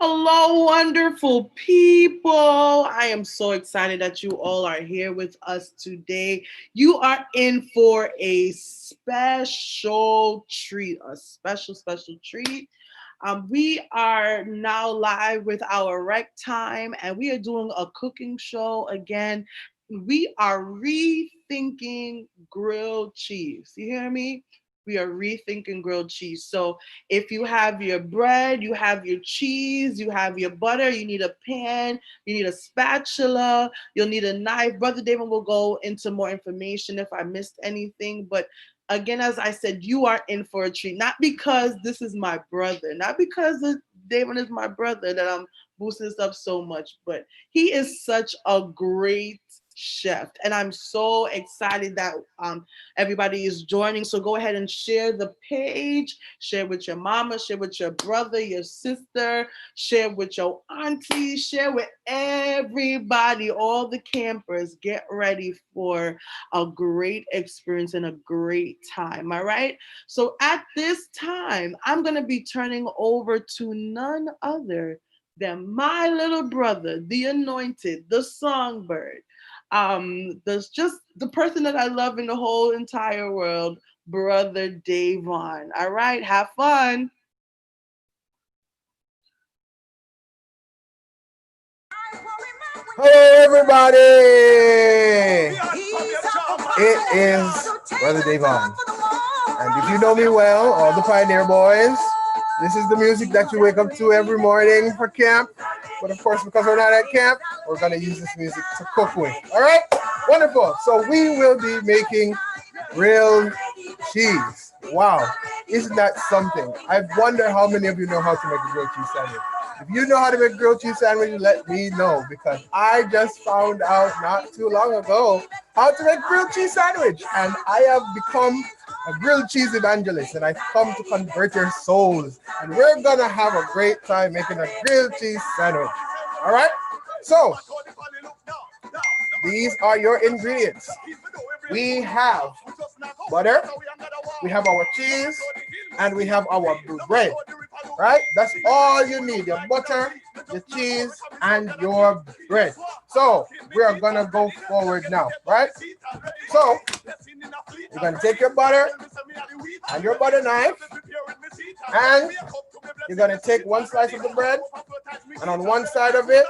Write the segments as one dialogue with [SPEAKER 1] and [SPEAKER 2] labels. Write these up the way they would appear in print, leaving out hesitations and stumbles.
[SPEAKER 1] Hello, wonderful people. I am so excited that you all are here with us today. You are in for a special treat, a special treat. We are now live with our rec time and we are doing a cooking show again. We are rethinking grilled cheese. You hear me? We are rethinking grilled cheese. So if you have your bread, you have your cheese, you have your butter, you need a pan, you need a spatula, you'll need a knife. Brother David will go into more information if I missed anything. But again, as I said, you are in for a treat. Not because this is my brother, not because David is my brother that I'm boosting this up so much, but he is such a great chef. And I'm so excited that everybody is joining. So go ahead and share the page, share with your mama, share with your brother, your sister, share with your auntie, share with everybody, all the campers. Get ready for a great experience and a great time. All right. So at this time, I'm going to be turning over to none other than my little brother, the anointed, the songbird. There's just the person that I love in the whole entire world, brother Davon. All right, have fun.
[SPEAKER 2] Hey everybody! It is Brother Davon. And if you know me well, all the Pioneer Boys, this is the music that you wake up to every morning for camp. But of course, because we're not at camp, we're going to use this music to cook with. All right? Wonderful. So we will be making grilled cheese. Wow. Isn't that something? I wonder how many of you know how to make a grilled cheese sandwich. If you know how to make a grilled cheese sandwich, let me know because I just found out not too long ago how to make grilled cheese sandwich. And I have become a grilled cheese evangelist and I've come to convert your souls. And we're going to have a great time making a grilled cheese sandwich. All right? So, these are your ingredients. We have butter, we have our cheese, and we have our bread. Right? That's all you need. Your butter, your cheese, and your bread. So we are gonna go forward now, right? So you're gonna take your butter and your butter knife, and you're gonna take one slice of the bread, and on one side of it,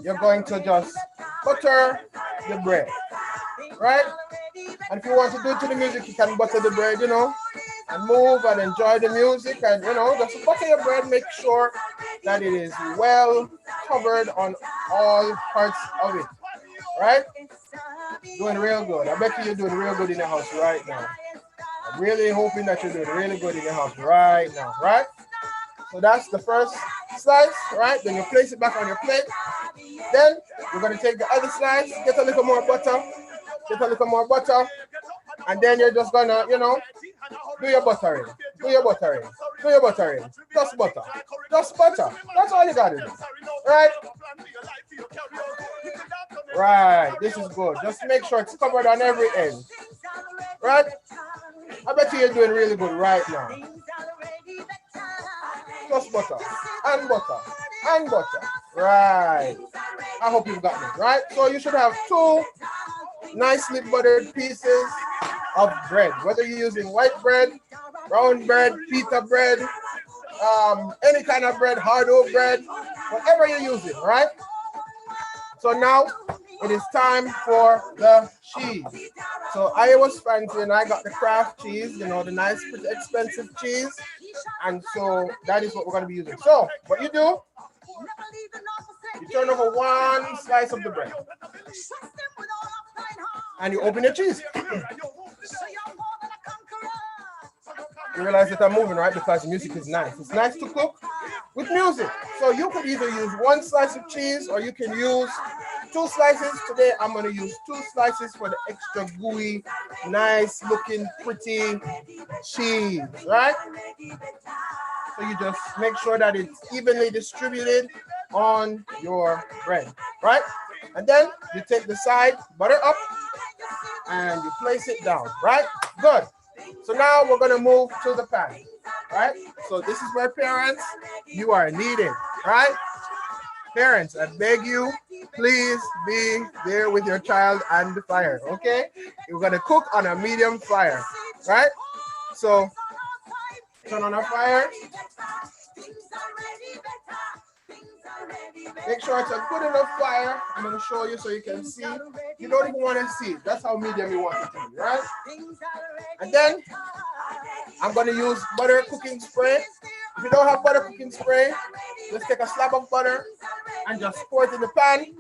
[SPEAKER 2] you're going to just butter the bread, right? And if you want to do it to the music, you can butter the bread, and move and enjoy the music and, just butter your bread, make sure that it is well covered on all parts of it, right? Doing real good. I bet you're doing real good in the house right now. I'm really hoping that you're doing really good in the house right now, right? So that's the first slice, right? Then you place it back on your plate. Then we're going to take the other slice, get a little more butter, and then you're just going to, do your buttering, just butter, That's all you got to do, right? Right, this is good. Just make sure it's covered on every end, right? I bet you're doing really good right now. Just butter and butter and butter. Right. I hope you've gotten it, right? So you should have two nicely buttered pieces of bread, whether you're using white bread, brown bread, pita bread, any kind of bread, hard-dough bread, whatever you're using, right? So now it is time for the cheese. So I was fancy and I got the craft cheese, the nice, pretty expensive cheese. And so that is what we're going to be using. So what you do, you turn over one slice of the bread and you open your cheese. You realize that I'm moving, right? Because the music is nice. It's nice to cook with music. So you could either use one slice of cheese or you can use two slices. Today I'm going to use two slices for the extra gooey, nice looking, pretty cheese, right? So you just make sure that it's evenly distributed on your bread, right? And then you take the side, butter up, and you place it down, right? Good. So now we're going to move to the pan. Right? So this is where parents, you are needed. Right? Parents, I beg you, please be there with your child and the fire. Okay? We're gonna cook on a medium fire. Right? So turn on our fire. Make sure it's a good enough fire. I'm going to show you so you can see. You don't even want to see it. That's how medium you want it to be, right? And then I'm going to use butter cooking spray. If you don't have butter cooking spray, just take a slab of butter and just pour it in the pan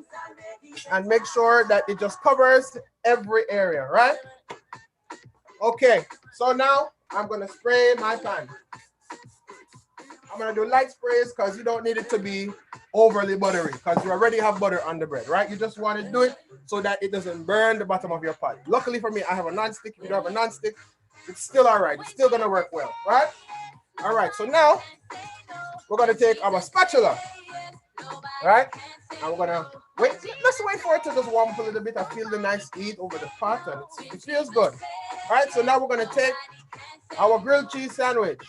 [SPEAKER 2] and make sure that it just covers every area, right? Okay, so now I'm going to spray my pan. I'm going to do light sprays because you don't need it to be overly buttery because you already have butter on the bread, right? You just want to do it so that it doesn't burn the bottom of your pot. Luckily for me, I have a non-stick. If you don't have a non-stick, it's still all right. It's still going to work well, right? All right, so now we're going to take our spatula, right? And we're going to wait. Let's wait for it to just warm up a little bit. I feel the nice heat over the pot and it feels good. All right, so now we're going to take our grilled cheese sandwich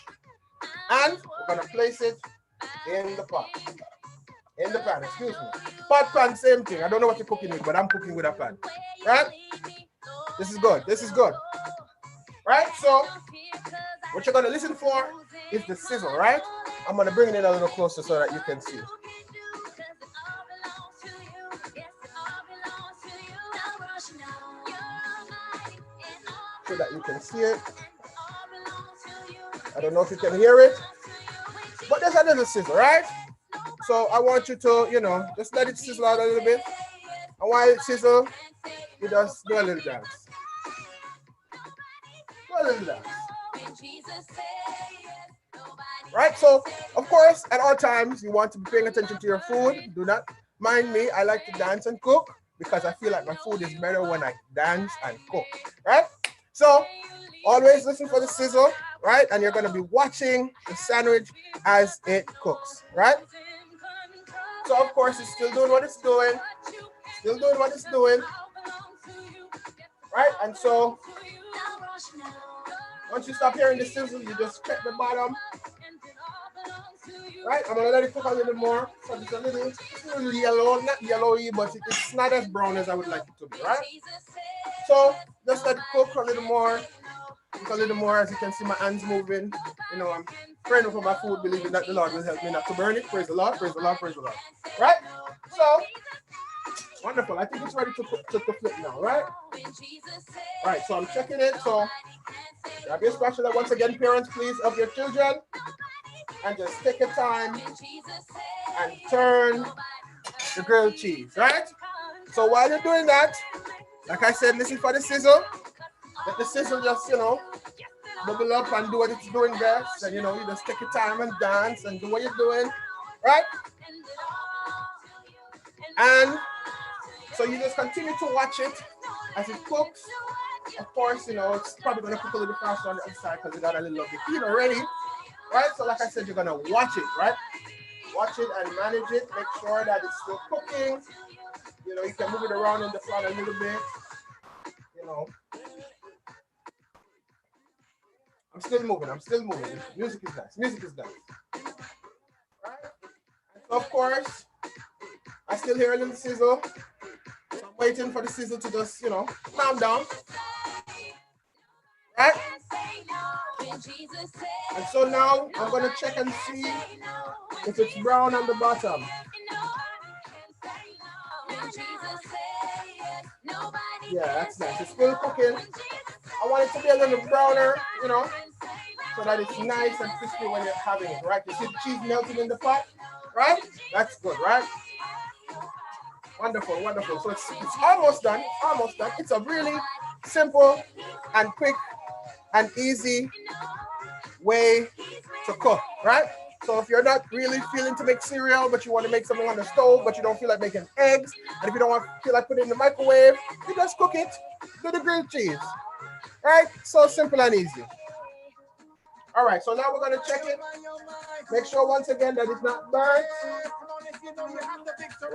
[SPEAKER 2] and we're going to place it in the pot. In the pan, excuse me. Pot pan, same thing. I don't know what you're cooking with, but I'm cooking with a pan. Right? This is good. This is good. Right? So, what you're going to listen for is the sizzle, right? I'm going to bring it in a little closer so that you can see. So that you can see it. I don't know if you can hear it, but there's a little sizzle, right? So I want you to, just let it sizzle out a little bit. And while it sizzles, you just do a little dance. Do a little dance. Right? So, of course, at all times, you want to be paying attention to your food. Do not mind me. I like to dance and cook because I feel like my food is better when I dance and cook. Right? So, always listen for the sizzle. Right? And you're going to be watching the sandwich as it cooks. Right? So, of course, it's still doing what it's doing. Still doing what it's doing. Right? And so, once you stop hearing the sizzle, you just check the bottom. Right? I'm going to let it cook a little more. So it's a little yellow. Not yellowy, but it's not as brown as I would like it to be. Right? So, just let it cook a little more. Cook a little more. As you can see, my hands moving. I'm praying for my food, believing that the Lord will help me not to burn it. Praise the Lord, praise the Lord, praise the Lord. Right? So, wonderful. I think it's ready to flip now, right? Right, so I'm checking it. So, grab your spatula. Once again, parents, please, of your children. And just take your time and turn the grilled cheese, right? So, while you're doing that, like I said, listen for the sizzle. Let the sizzle just, bubble up and do what it's doing best. And, you just take your time and dance and do what you're doing, right? And so you just continue to watch it as it cooks. Of course, it's probably going to cook a little faster on the other side because it got a little of the heat already, right? So like I said, you're going to watch it, right? Watch it and manage it. Make sure that it's still cooking. You can move it around in the pot a little bit. I'm still moving. Music is nice. Right? And so of course, I still hear a little sizzle. So I'm waiting for the sizzle to just, calm down. Right? And so now I'm going to check and see if it's brown on the bottom. Yeah, that's nice. It's still cooking. I want it to be a little browner, so that it's nice and crispy when you're having it, right? You see the cheese melting in the pot, right? That's good, right? Wonderful, wonderful. So it's almost done. It's a really simple and quick and easy way to cook, right? So if you're not really feeling to make cereal, but you want to make something on the stove, but you don't feel like making eggs, and if you don't feel like putting it in the microwave, you just cook it. Do the grilled cheese, right? So simple and easy. All right, so now we're going to check it. Make sure once again that it's not burnt.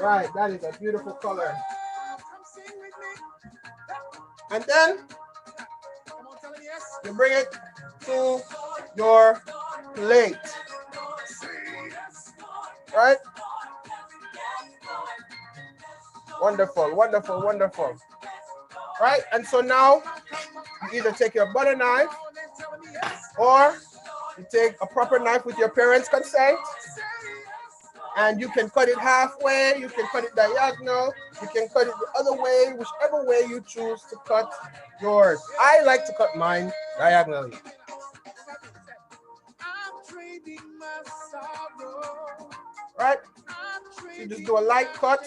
[SPEAKER 2] Right, that is a beautiful color. And then you bring it to your plate. Right? Wonderful, wonderful, wonderful. Right? And so now you either take your butter knife or you take a proper knife with your parents' consent and you can cut it halfway, you can cut it diagonal, you can cut it the other way, whichever way you choose to cut yours. I like to cut mine diagonally. Right? So you just do a light cut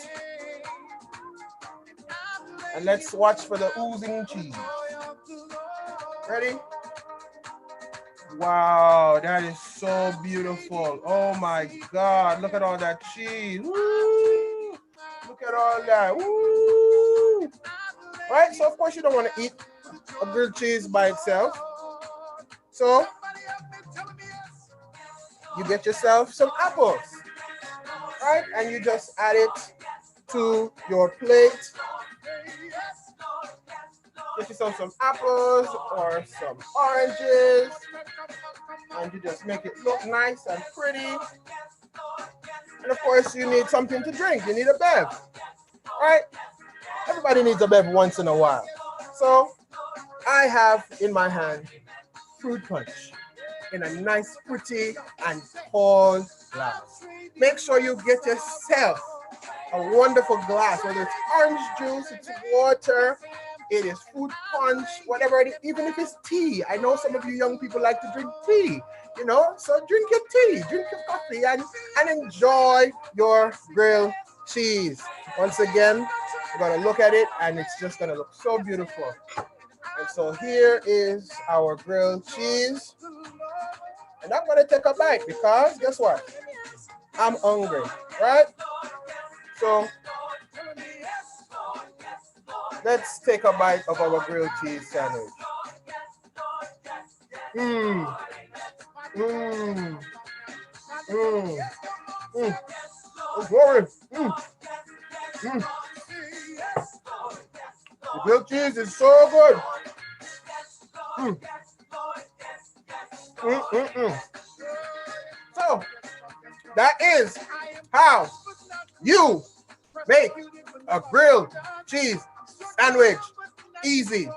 [SPEAKER 2] and let's watch for the oozing cheese. Ready? Wow, that is so beautiful. Oh my God, look at all that cheese. Woo! Look at all that. Woo! Right, so of course you don't want to eat a grilled cheese by itself. So you get yourself some apples, right? And you just add it to your plate. Get yourself some apples or some oranges, and you just make it look nice and pretty. And of course, you need something to drink. You need a bev, right? Everybody needs a bev once in a while. So I have in my hand fruit punch in a nice, pretty, and tall glass. Make sure you get yourself a wonderful glass, whether it's orange juice, it's water, it is fruit punch, whatever it is, even if it's tea. I know some of you young people like to drink tea, so drink your tea, drink your coffee, and enjoy your grilled cheese. Once again, we're going to look at it, and it's just going to look so beautiful. And so here is our grilled cheese. And I'm going to take a bite because guess what? I'm hungry, right? So let's take a bite of our grilled cheese sandwich. Mmm, mmm, mmm, mmm. Oh, glory. Mmm, mmm. The grilled cheese is so good. Mmm, mmm, mmm, mmm. So that is how you make a grilled cheese sandwich. Easy,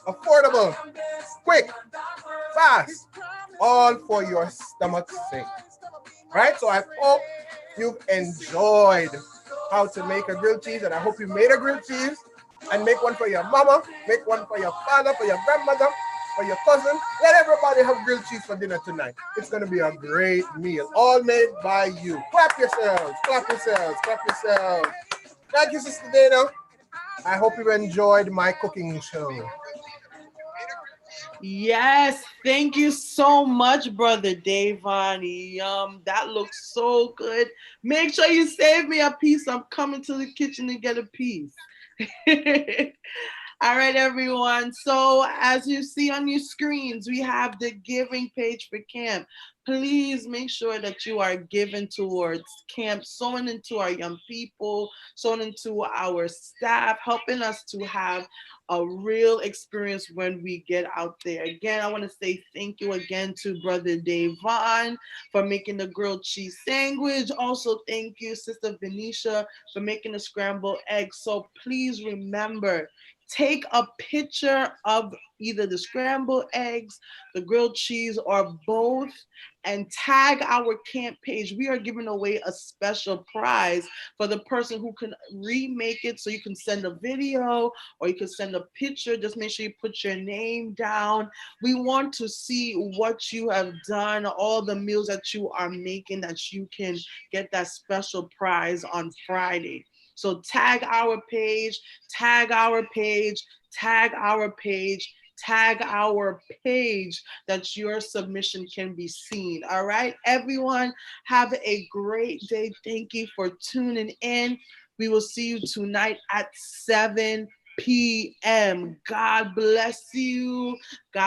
[SPEAKER 2] affordable, quick, fast, all for your stomach's sake. Right? So I hope you've enjoyed how to make a grilled cheese, and I hope you made a grilled cheese and make one for your mama, make one for your father, for your grandmother, for your cousin. Let everybody have grilled cheese for dinner tonight. It's going to be a great meal, all made by you. Clap yourselves, clap yourselves, clap yourselves. Thank you, Sister Dana. I hope you enjoyed my cooking show.
[SPEAKER 1] Yes, thank you so much, Brother Davon. Yum, that looks so good. Make sure you save me a piece. I'm coming to the kitchen to get a piece. All right, everyone. So, as you see on your screens, we have the giving page for camp. Please make sure that you are giving towards camp, sowing into our young people, sowing into our staff, helping us to have a real experience when we get out there. Again, I want to say thank you again to Brother Davon for making the grilled cheese sandwich. Also, thank you, Sister Venetia, for making the scrambled eggs. So please remember, take a picture of either the scrambled eggs, the grilled cheese, or both, and tag our camp page. We are giving away a special prize for the person who can remake it. So you can send a video or you can send a picture. Just make sure you put your name down. We want to see what you have done, all the meals that you are making, that you can get that special prize on Friday. So tag our page, tag our page, tag our page, tag our page, that your submission can be seen. All right, everyone, have a great day. Thank you for tuning in. We will see you tonight at 7 p.m. God bless you. God